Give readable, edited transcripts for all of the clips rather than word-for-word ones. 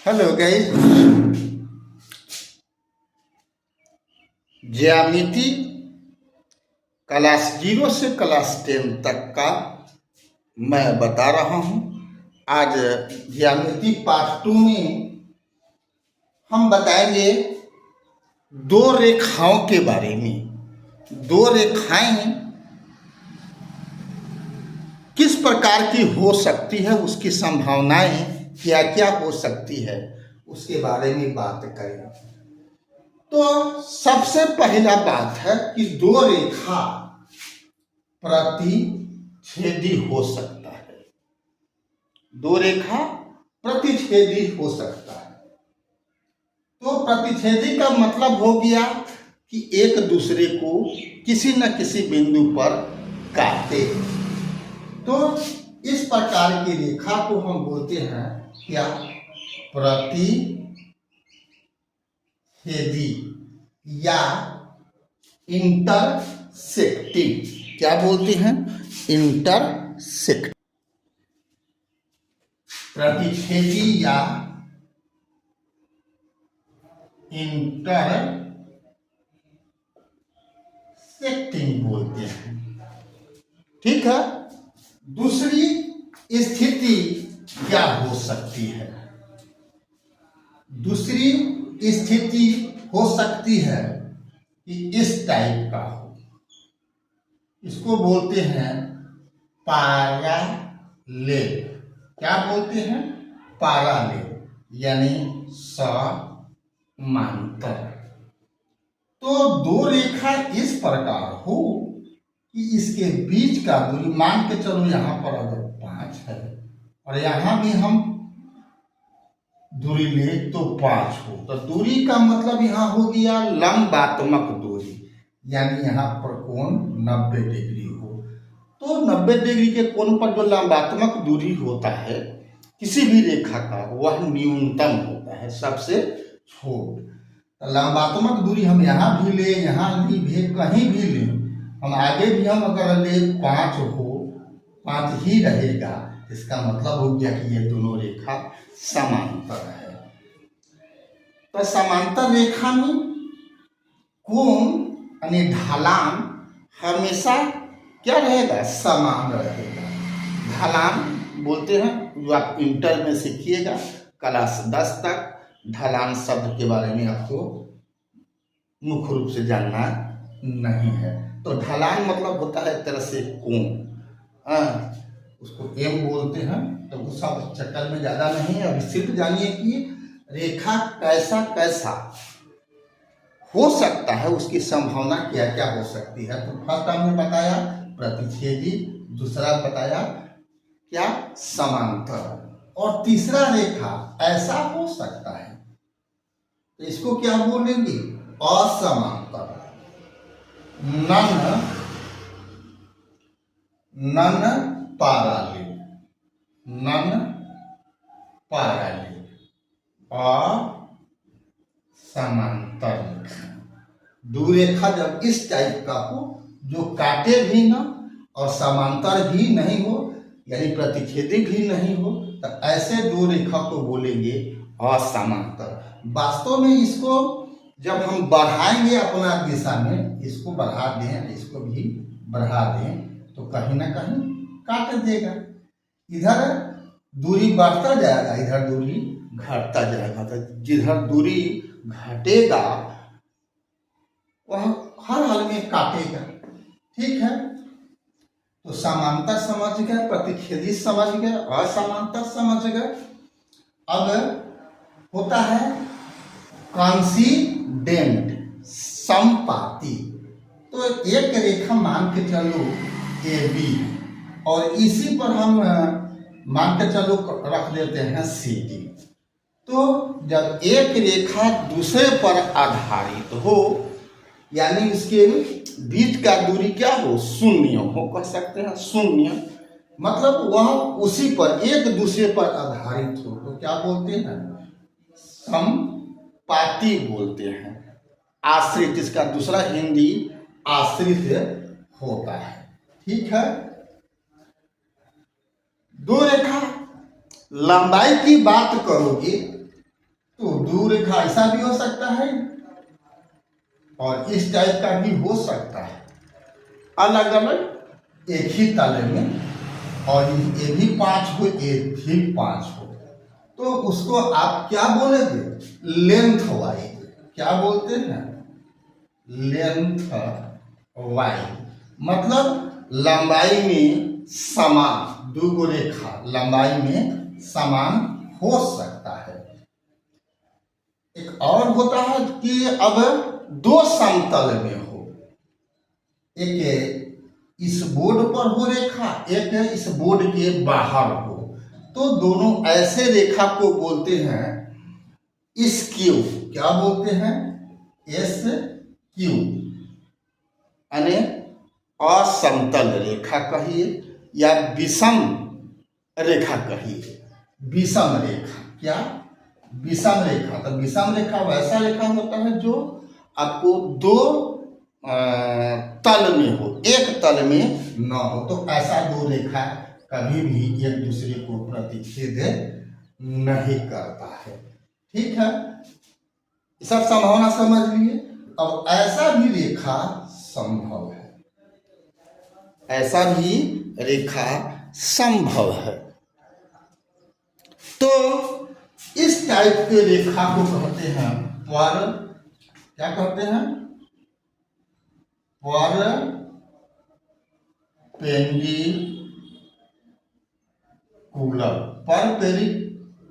Hello guys. ज्यामिति class 0 से class 10 तक का मैं बता रहा हूँ। आज ज्यामिति पार्ट 2 में हम बताएंगे दो रेखाओं के बारे में। दो रेखाएं किस प्रकार की हो सकती है, उसकी संभावनाएं क्या क्या हो सकती है, उसके बारे में बात करें। तो सबसे पहला बात है कि दो रेखा प्रतिच्छेदी हो सकता है। दो रेखा प्रतिच्छेदी हो सकता है। तो प्रतिच्छेदी का मतलब हो गया कि एक दूसरे को किसी न किसी बिंदु पर काटे। तो इस प्रकार की रेखा को हम बोलते हैं क्या? प्रतिच्छेदी या इंटरसेक्टिंग। क्या बोलते हैं? इंटरसेक्ट। प्रतिच्छेदी या इंटरसेक्टिंग बोलते हैं। ठीक है। दूसरी स्थिति क्या हो सकती है? दूसरी स्थिति हो सकती है कि इस टाइप का हो। इसको बोलते हैं पैरेलल। क्या बोलते हैं? पैरेलल यानी समांतर। तो दो रेखा इस प्रकार हो कि इसके बीच का दूरी, मान के चलो यहां पर अगर 5 है और यहां भी हम दूरी ले तो 5 हो, तो दूरी का मतलब यहां हो गया लंबात्मक दूरी, यानी यहां पर कोण 90 डिग्री हो। तो 90 डिग्री के कोण पर जो लंबात्मक दूरी होता है किसी भी रेखा का, वह न्यूनतम होता है, सबसे छोट। तो लंबात्मक दूरी हम यहाँ भी ले, यहाँ भी कहीं भी ले, हम आगे भी हम अगर ले 5 हो, 5 ही रहेगा, इसका मतलब हो गया कि ये दोनों रेखा समांतर है। तो समांतर रेखा में कोण यानी ढलान हमेशा क्या रहेगा? समान रहेगा। ढलान बोलते हैं, जो आप इंटर में सीखिएगा क्लास 10 तक, ढलान शब्द के बारे में आपको मुख्य रूप से जानना नहीं है। तो ढलान मतलब होता है एक तरह से कोण, उसको एम बोलते हैं। तो वो सब चक्कर में ज्यादा नहीं है। अभी सिर्फ जानिए कि रेखा कैसा कैसा हो सकता है, उसकी संभावना क्या क्या हो सकती है। तो फर्स्ट हमने बताया प्रतिच्छेदी, दूसरा बताया क्या? समांतर, और तीसरा रेखा ऐसा हो सकता है, तो इसको क्या बोलेंगे? असमांतर, नन पैरेलल, नन पैरेलल, असमांतर रेखा। दो रेखा जब इस टाइप का हो, जो काटे भी ना और समांतर भी नहीं हो, यानी प्रतिच्छेदी भी नहीं हो, तो ऐसे दो रेखा को बोलेंगे असमांतर। वास्तव में इसको जब हम बढ़ाएंगे अपना दिशा में, इसको बढ़ा दें, इसको भी बढ़ा दें, तो कहीं ना कहीं काट देगा। इधर दूरी बढ़ता जाएगा, इधर दूरी घटता जाएगा। तो जिधर दूरी घटेगा वह हर हाल में काटेगा। ठीक है। तो समांतर समझ गए, प्रतिच्छेदी समझ गए, असमांतर समझ गए। अब होता है कॉन्सिडेंट, समपाती। तो एक रेखा मान के चलो AB, और इसी पर हम मान के चलो रख देते हैं CD। तो जब एक रेखा दूसरे पर आधारित हो, यानी इसके बीच का दूरी क्या हो? शून्य हो, कह सकते हैं शून्य, मतलब वह उसी पर एक दूसरे पर आधारित हो, तो क्या बोलते हैं? समपाती बोलते हैं। आश्रित, इसका दूसरा हिंदी आश्रित होता है। ठीक है। दो रेखा लंबाई की बात करोगे तो दूरेखा ऐसा भी हो सकता है और इस टाइप का भी हो सकता है, अलग अलग एक ही तल में, और ये भी 5 हो, ये भी 5 हो, तो उसको आप क्या बोलेंगे? Length wise. क्या बोलते हैं? लेंथ वाइज, मतलब लंबाई में समान, दो गो रेखा लंबाई में समान हो सकता है। एक और होता है कि अब दो समतल में हो, एक इस बोर्ड पर हो रेखा, एक इस बोर्ड के बाहर हो, तो दोनों ऐसे रेखा को बोलते हैं स्क्यू। क्या बोलते हैं? एस क्यू, यानी असमतल रेखा कहिए या विषम रेखा कहिए। विषम रेखा, क्या? विषम रेखा। तो विषम रेखा वैसा रेखा होता है जो आपको दो तल में हो, एक तल में न हो, तो ऐसा दो रेखा कभी भी एक दूसरे को प्रतिच्छेद नहीं करता है। ठीक है, सब संभावना समझ लिए। अब ऐसा भी रेखा संभव है, ऐसा भी रेखा संभव है। तो इस टाइप के रेखा को कहते हैं पर, क्या कहते हैं? परपेंडिकुलर।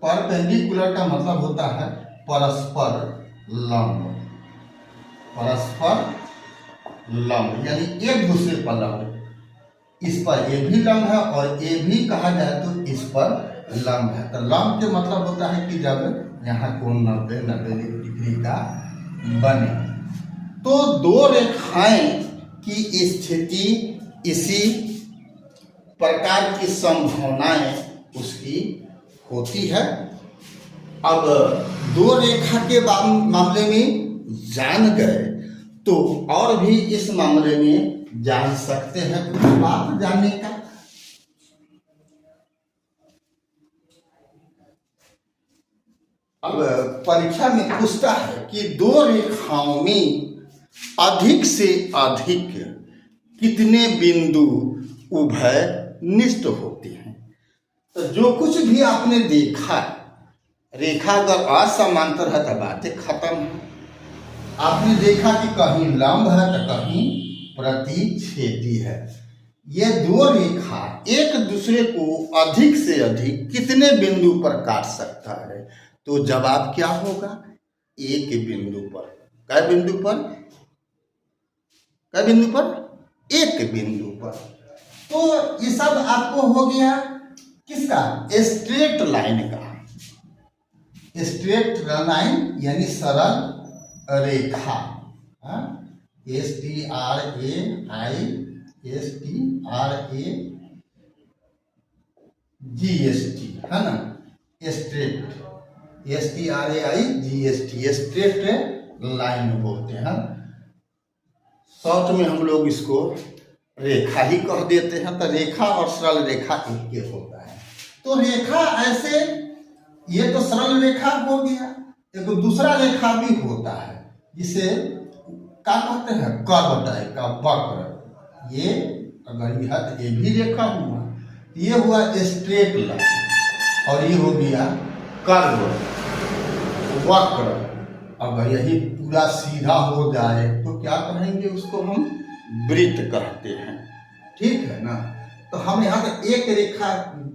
परपेंडिकुलर का मतलब होता है परस्पर लंब। परस्पर लंब यानी एक दूसरे पर लंब। इस पर ये भी लंब है और ये भी कहा जाए तो इस पर लंब है। तो लंब के मतलब होता है कि जब यहाँ कोण 90 डिग्री का बने, तो दो रेखाएं की स्थिति इसी प्रकार की संभावनाएं उसकी होती है। अब दो रेखा के मामले में जान गए तो और भी इस मामले में जान सकते हैं। कुछ बात जानने का, अब परीक्षा में पूछता है कि दो रेखाओं में अधिक से अधिक कितने बिंदु उभय निष्ठ होते हैं। तो जो कुछ भी आपने देखा, रेखा अगर असमांतर है तो बातें खत्म है। आपने देखा कि कहीं लंब है तो कहीं प्रतिच्छेदी है। ये दो रेखा एक दूसरे को अधिक से अधिक कितने बिंदु पर काट सकता है? तो जवाब क्या होगा? एक बिंदु पर। कै बिंदु पर? कै बिंदु पर? एक बिंदु पर। तो ये सब आपको हो गया किसका? स्ट्रेट लाइन का। स्ट्रेट लाइन यानी सरल रेखा। STRAIGST है ना? स्ट्रेट, STRAIGST स्ट्रेट लाइन बोलते हैं। शॉर्ट में हम लोग इसको रेखा ही कह देते हैं। तो रेखा और सरल रेखा एक के होता है। तो रेखा ऐसे, ये तो सरल रेखा हो गया, एक दूसरा रेखा भी होता है जिसे क्या कहते हैं? कर्व टाइप का वक्र। ये अगर यह तो ये भी रेखा हुआ, ये हुआ स्ट्रेट लाइन, और ये हो गया कर्व वक्र। अगर यही पूरा सीधा हो जाए तो क्या कहेंगे? उसको हम वृत्त कहते हैं। ठीक है ना? तो हम यहाँ पे एक रेखा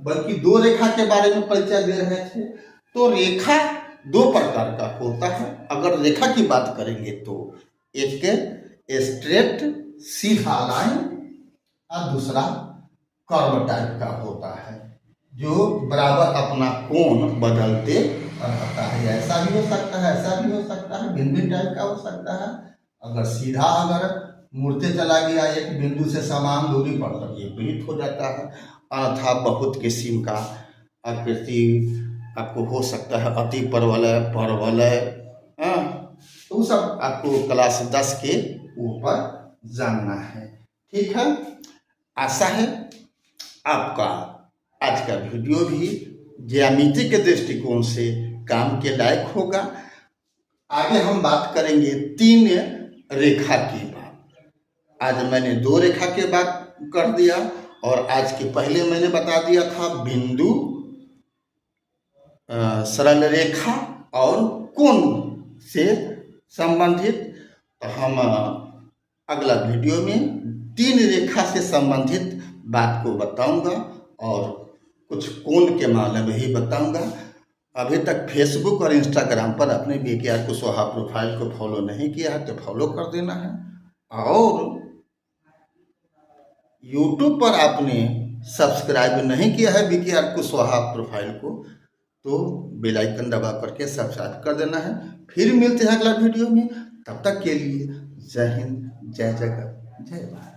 बल्कि दो रेखा के बारे में परिचय दे रहे थे। तो रेखा दो प्रकार का होता है। अगर रेखा की बात करेंगे तो एक स्ट्रेट सीधा लाइन और दूसरा कर्व टाइप का होता है जो बराबर अपना कोण बदलते रहता है। ऐसा भी हो सकता है, ऐसा भी हो सकता है, भिन्न भिन्न टाइप का हो सकता है। अगर सीधा अगर मुड़ते चला गया एक बिंदु से समान दूरी पर तो ये वृत्त हो जाता है। अन्यथा बहुत किस्म का आकृति आपको हो सकता है, अति परवलय, परवलय, तो सब आपको क्लास 10 के ऊपर जानना है। ठीक है, आशा है आपका आज का वीडियो भी ज्यामिति के दृष्टिकोण से काम के लायक होगा। आगे हम बात करेंगे 3 रेखा की बात। आज मैंने 2 रेखा के बात कर दिया और आज के पहले मैंने बता दिया था बिंदु, सरल रेखा और कोण से संबंधित। तो हम अगला वीडियो में 3 रेखा से संबंधित बात को बताऊंगा और कुछ कोण के मामले में ही बताऊंगा। अभी तक फेसबुक और इंस्टाग्राम पर अपने VKR कुशवाहा प्रोफाइल को फॉलो नहीं किया है तो फॉलो कर देना है, और यूट्यूब पर आपने सब्सक्राइब नहीं किया है VKR कुशवाहा प्रोफाइल को तो बेल आइकन दबा करके सब्सक्राइब कर देना है। फिर मिलते हैं अगला वीडियो में, तब तक के लिए जय हिंद, जय जगत, जय भारत।